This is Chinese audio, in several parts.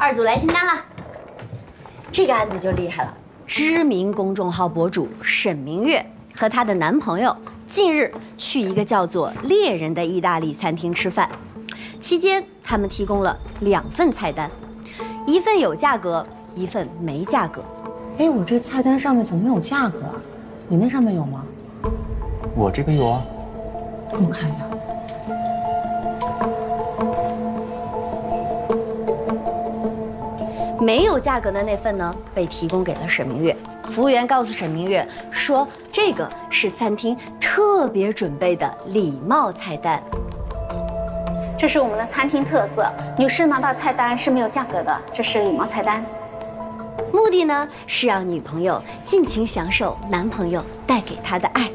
2组来清单了。这个案子就厉害了，知名公众号博主沈明月和她的男朋友近日去一个叫做“猎人”的意大利餐厅吃饭，期间他们提供了2份菜单，一份有价格，一份没价格。哎，我这菜单上面怎么没有价格啊？你那上面有吗？我这个有啊，给我看一下。没有价格的那份呢，被提供给了沈明月。服务员告诉沈明月说，这个是餐厅特别准备的礼貌菜单。这是我们的餐厅特色，女士拿到菜单是没有价格的，这是礼貌菜单。目的呢是让女朋友尽情享受男朋友带给她的爱。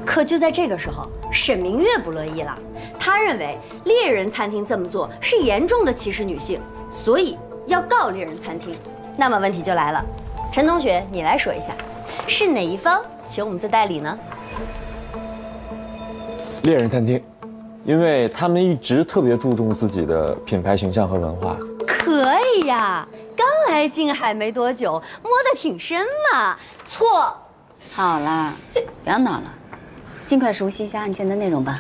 可就在这个时候，沈明月不乐意了，他认为猎人餐厅这么做是严重的歧视女性，所以要告猎人餐厅。那么问题就来了，陈同学，你来说一下，是哪一方请我们做代理呢？猎人餐厅，因为他们一直特别注重自己的品牌形象和文化。可以呀，刚来静海没多久，摸得挺深嘛。错。好了，不要闹了，尽快熟悉一下案件的内容吧。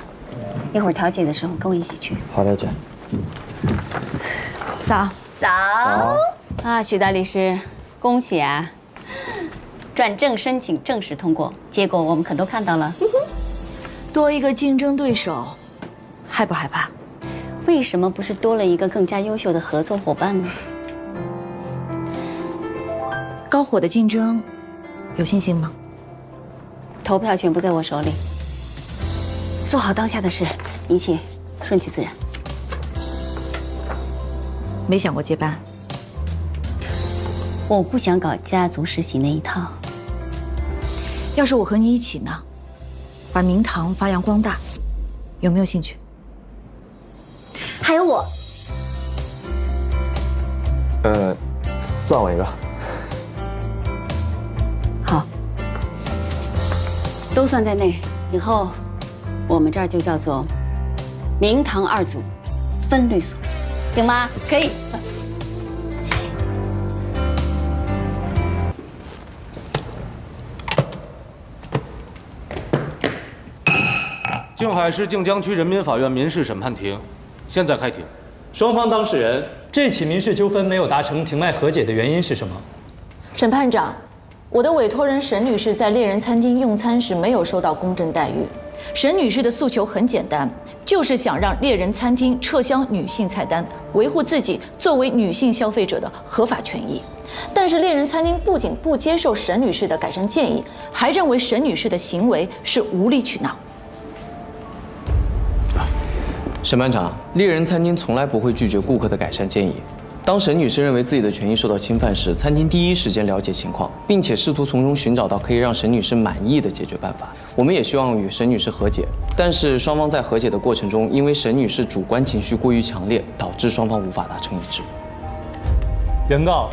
一会儿调解的时候跟我一起去。好的，姐。早。早啊，许大律师，恭喜啊！转正申请正式通过，结果我们可都看到了。多一个竞争对手，害不害怕？为什么不是多了一个更加优秀的合作伙伴呢？高火的竞争，有信心吗？投票权不在我手里，做好当下的事，一切顺其自然。没想过接班？我不想搞家族世袭那一套。要是我和你一起呢，把明堂发扬光大，有没有兴趣？还有我。算我一个。好，都算在内。以后我们这儿就叫做明堂2组分律所，行吗？可以。静海市静江区人民法院民事审判庭，现在开庭。双方当事人，这起民事纠纷没有达成庭外和解的原因是什么？审判长，我的委托人沈女士在猎人餐厅用餐时没有受到公正待遇。沈女士的诉求很简单，就是想让猎人餐厅撤销女性菜单，维护自己作为女性消费者的合法权益。但是猎人餐厅不仅不接受沈女士的改善建议，还认为沈女士的行为是无理取闹。审判长，猎人餐厅从来不会拒绝顾客的改善建议。当沈女士认为自己的权益受到侵犯时，餐厅第一时间了解情况，并且试图从中寻找到可以让沈女士满意的解决办法。我们也希望与沈女士和解，但是双方在和解的过程中，因为沈女士主观情绪过于强烈，导致双方无法达成一致。原告、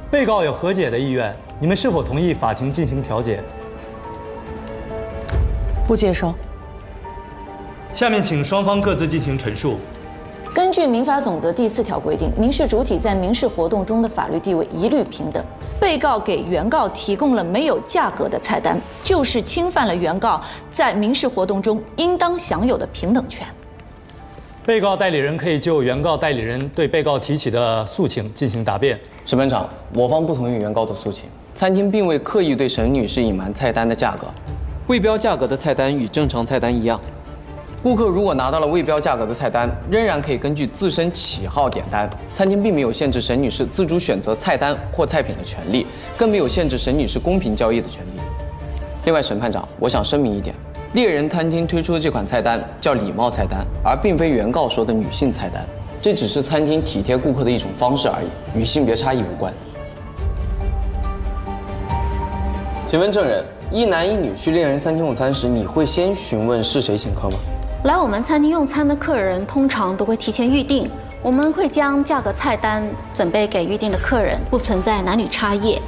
被告有和解的意愿，你们是否同意法庭进行调解？不接受。下面请双方各自进行陈述。根据民法总则第4条规定，民事主体在民事活动中的法律地位一律平等。被告给原告提供了没有价格的菜单，就是侵犯了原告在民事活动中应当享有的平等权。被告代理人可以就原告代理人对被告提起的诉请进行答辩。审判长，我方不同意原告的诉请。餐厅并未刻意对沈女士隐瞒菜单的价格，未标价格的菜单与正常菜单一样。顾客如果拿到了未标价格的菜单，仍然可以根据自身喜好点单。餐厅并没有限制沈女士自主选择菜单或菜品的权利，更没有限制沈女士公平交易的权利。另外，审判长，我想声明一点，猎人餐厅推出的这款菜单叫礼貌菜单，而并非原告说的女性菜单。这只是餐厅体贴顾客的一种方式而已，与性别差异无关。请问证人，一男一女去猎人餐厅用餐时，你会先询问是谁请客吗？来我们餐厅用餐的客人通常都会提前预定，我们会将价格菜单准备给预定的客人，不存在男女差异。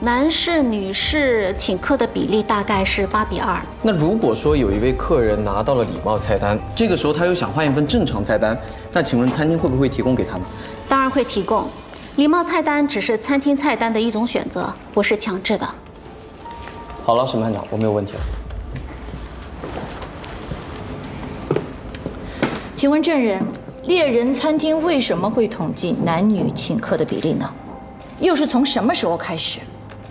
男士、女士请客的比例大概是8:2。那如果说有一位客人拿到了礼貌菜单，这个时候他又想换一份正常菜单，那请问餐厅会不会提供给他呢？当然会提供，礼貌菜单只是餐厅菜单的一种选择，不是强制的。好了，审判长，我没有问题了。请问证人，猎人餐厅为什么会统计男女请客的比例呢？又是从什么时候开始？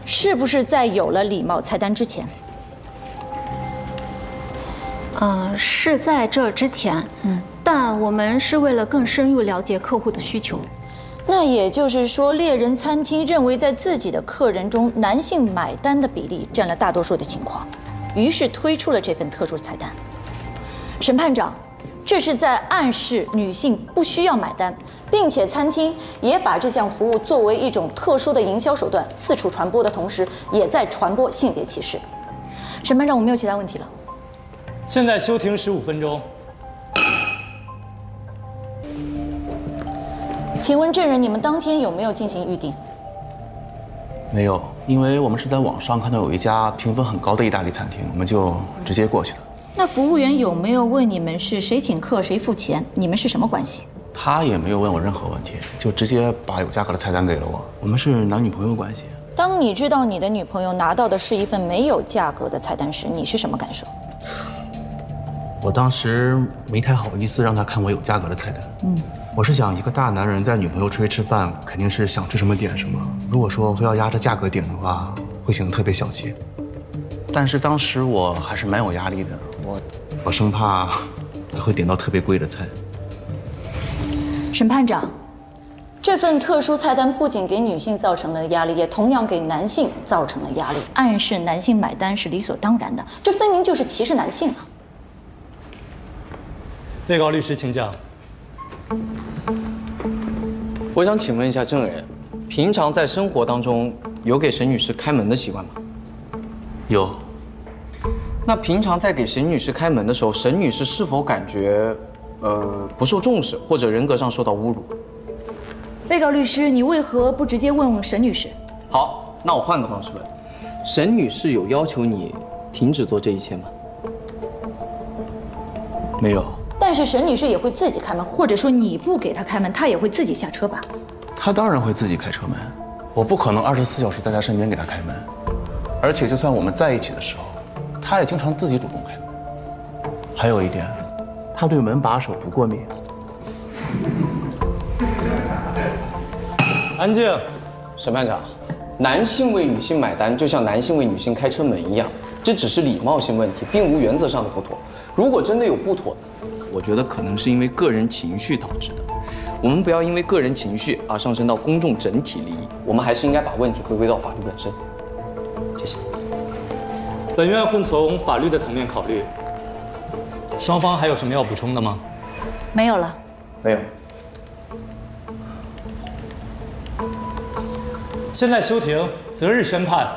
是不是在有了礼貌菜单之前？是在这之前，但我们是为了更深入了解客户的需求。那也就是说，猎人餐厅认为在自己的客人中，男性买单的比例占了大多数的情况，于是推出了这份特殊菜单。审判长，这是在暗示女性不需要买单，并且餐厅也把这项服务作为一种特殊的营销手段四处传播的同时，也在传播性别歧视。审判长，我没有其他问题了。现在休庭15分钟。请问证人，你们当天有没有进行预定？没有，因为我们是在网上看到有一家评分很高的意大利餐厅，我们就直接过去的。那服务员有没有问你们是谁请客谁付钱？你们是什么关系？他也没有问我任何问题，就直接把有价格的菜单给了我。我们是男女朋友关系。当你知道你的女朋友拿到的是一份没有价格的菜单时，你是什么感受？我当时没太好意思让他看我有价格的菜单。我是想，一个大男人带女朋友出去吃饭，肯定是想吃什么点什么。如果说非要压着价格点的话，会显得特别小气。但是当时我还是蛮有压力的，我生怕他会点到特别贵的菜。审判长，这份特殊菜单不仅给女性造成了压力，也同样给男性造成了压力，暗示男性买单是理所当然的，这分明就是歧视男性啊！被告律师请讲。我想请问一下证人，平常在生活当中有给沈女士开门的习惯吗？有。那平常在给沈女士开门的时候，沈女士是否感觉不受重视，或者人格上受到侮辱？被告律师，你为何不直接问问沈女士？好，那我换个方式问，沈女士有要求你停止做这一切吗？没有。但是沈女士也会自己开门，或者说你不给她开门，她也会自己下车吧？她当然会自己开车门，我不可能24小时在她身边给她开门。而且就算我们在一起的时候，她也经常自己主动开门。还有一点，她对门把手不过敏。安静。审判长，男性为女性买单，就像男性为女性开车门一样，这只是礼貌性问题，并无原则上的不妥。如果真的有不妥，我觉得可能是因为个人情绪导致的。我们不要因为个人情绪而上升到公众整体利益，我们还是应该把问题回归到法律本身。谢谢。本院会从法律的层面考虑。双方还有什么要补充的吗？没有了。没有。现在休庭，择日宣判。